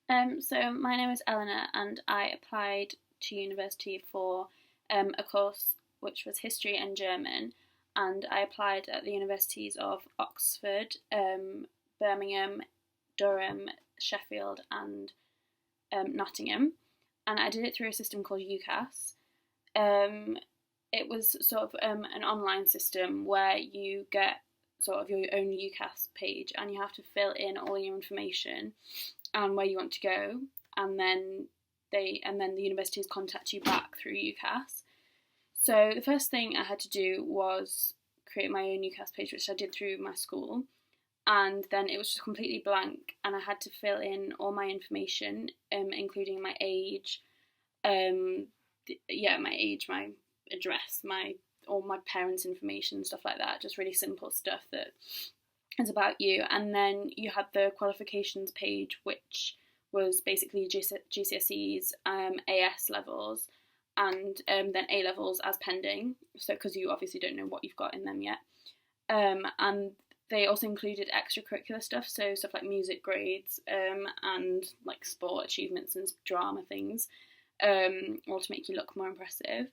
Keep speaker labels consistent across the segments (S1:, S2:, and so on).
S1: So my name is Eleanor, and I applied to university for a course which was history and German, and I applied at the universities of Oxford, Birmingham, Durham, Sheffield, and Nottingham, and I did it through a system called UCAS. Um, it was sort of an online system where you get sort of your own UCAS page, and you have to fill in all your information and where you want to go, and then the universities contact you back through UCAS. So the first thing I had to do was create my own UCAS page, which I did through my school, and then it was just completely blank, and I had to fill in all my information, including my age, my age, my address, my all my parents' information, stuff like that. Just really simple stuff that is about you. And then you had the qualifications page, which was basically GCSEs, AS levels, and then A levels as pending. So because you obviously don't know what you've got in them yet. And they also included extracurricular stuff, so stuff like music grades, and like sport achievements and drama things, all to make you look more impressive.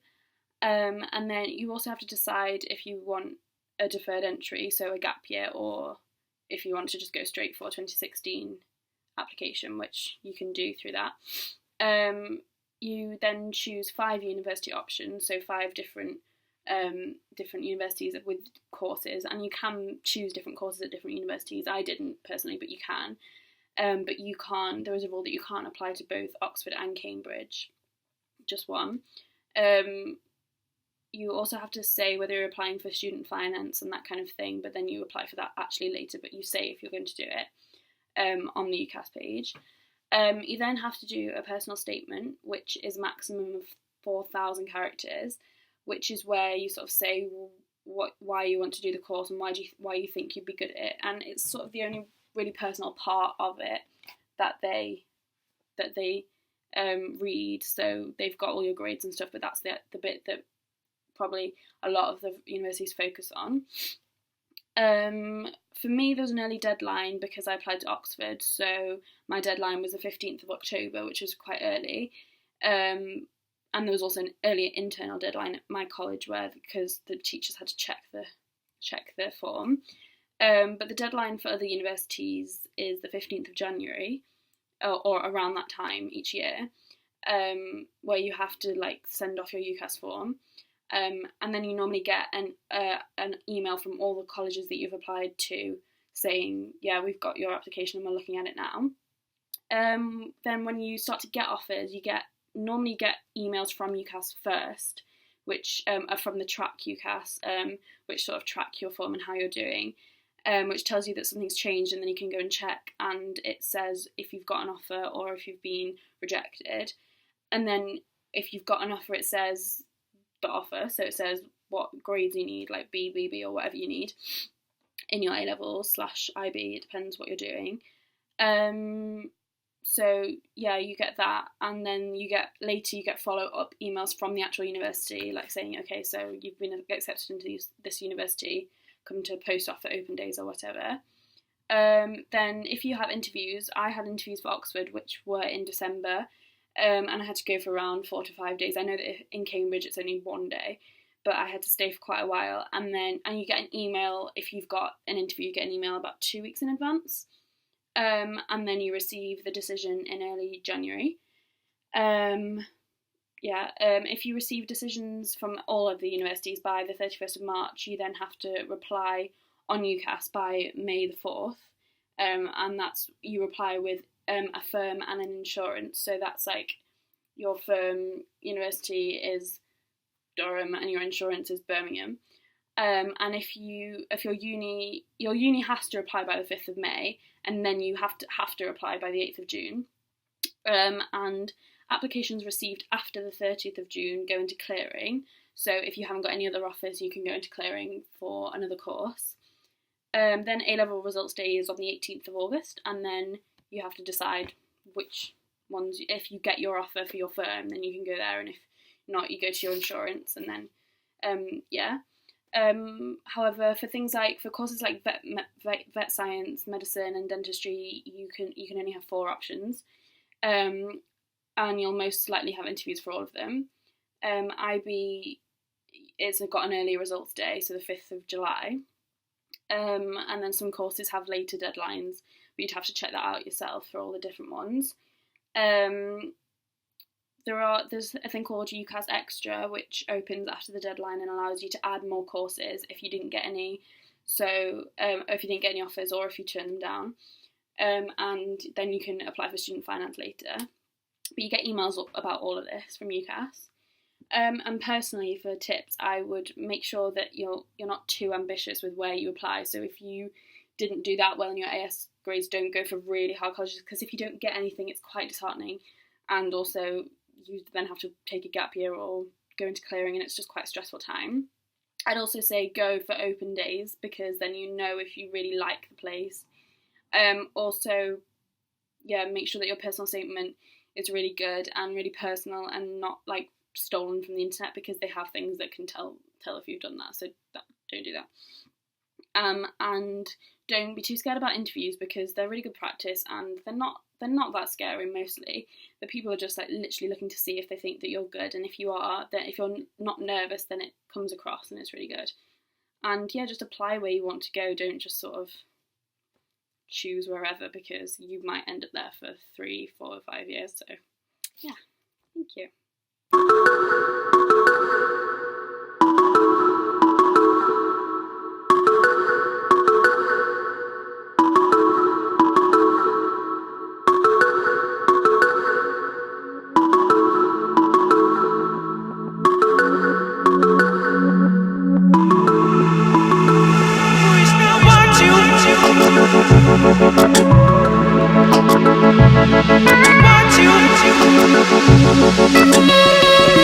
S1: And then you also have to decide if you want a deferred entry, so a gap year, or if you want to just go straight for 2016 application, which you can do through that. You then choose 5 university options, so 5 different universities with courses, and you can choose different courses at different universities. I didn't personally, but you can. But you can't. There is a rule that you can't apply to both Oxford and Cambridge, just one. You also have to say whether you're applying for student finance and that kind of thing, but then you apply for that actually later, but you say if you're going to do it on the UCAS page. You then have to do a personal statement, which is a maximum of 4,000 characters, which is where you sort of say why you want to do the course and why you think you'd be good at it, and it's sort of the only really personal part of it that they read. So they've got all your grades and stuff, but that's the bit that probably a lot of the universities focus on. For me, there was an early deadline because I applied to Oxford, so my deadline was the 15th of October, which was quite early. And there was also an earlier internal deadline at my college because the teachers had to check the form. But the deadline for other universities is the 15th of January, or around that time each year, where you have to send off your UCAS form. And then you normally get an email from all the colleges that you've applied to saying, yeah, we've got your application and we're looking at it now. Then when you start to get offers, you normally get emails from UCAS first, which are from the Track UCAS, which sort of track your form and how you're doing, which tells you that something's changed, and then you can go and check, and it says if you've got an offer or if you've been rejected. And then if you've got an offer, it says the offer, so it says what grades you need, like B, BB, or whatever you need in your A-levels / IB, it depends what you're doing. So yeah, you get that, and then you get follow-up emails from the actual university, like saying, okay, so you've been accepted into this university, come to post off for open days or whatever. Then if you have interviews, I had interviews for Oxford, which were in December, and I had to go for around 4 to 5 days. I know that in Cambridge it's only 1 day, but I had to stay for quite a while. And you get an email if you've got an interview. You get an email about 2 weeks in advance, and then you receive the decision in early January. If you receive decisions from all of the universities by the 31st of March, you then have to reply on UCAS by May the 4th, and you reply with a firm and an insurance. So that's like your firm university is Durham and your insurance is Birmingham. And if your uni has to reply by the 5th of May, and then you have to reply by the 8th of June. And applications received after the 30th of June go into clearing. So if you haven't got any other offers, you can go into clearing for another course. Then A-level results day is on the 18th of August, and then you have to decide which ones. If you get your offer for your firm, then you can go there, and if not, you go to your insurance, and then however, for courses like vet science, medicine, and dentistry, you can only have 4 options. and you'll most likely have interviews for all of them. IB, it's got an early results day, so the 5th of July. And then some courses have later deadlines, but you'd have to check that out yourself for all the different ones. There's a thing called UCAS Extra, which opens after the deadline and allows you to add more courses if you didn't get any. So if you didn't get any offers or if you turn them down, and then you can apply for student finance later. But you get emails about all of this from UCAS. And personally, for tips, I would make sure that you're not too ambitious with where you apply. So if you didn't do that well in your AS grades, don't go for really hard colleges, because if you don't get anything, it's quite disheartening. And also, you then have to take a gap year or go into clearing, and it's just quite a stressful time. I'd also say go for open days, because then you know if you really like the place. Also, make sure that your personal statement is really good and really personal and not like stolen from the internet, because they have things that can tell if you've done that, so don't do that. And don't be too scared about interviews, because they're really good practice and they're not that scary mostly. The people are just like literally looking to see if they think that you're good, and if you are, then if you're not nervous, then it comes across and it's really good. And just apply where you want to go. Don't just sort of choose wherever, because you might end up there for 3, 4, 5 years. So thank you.
S2: Want you.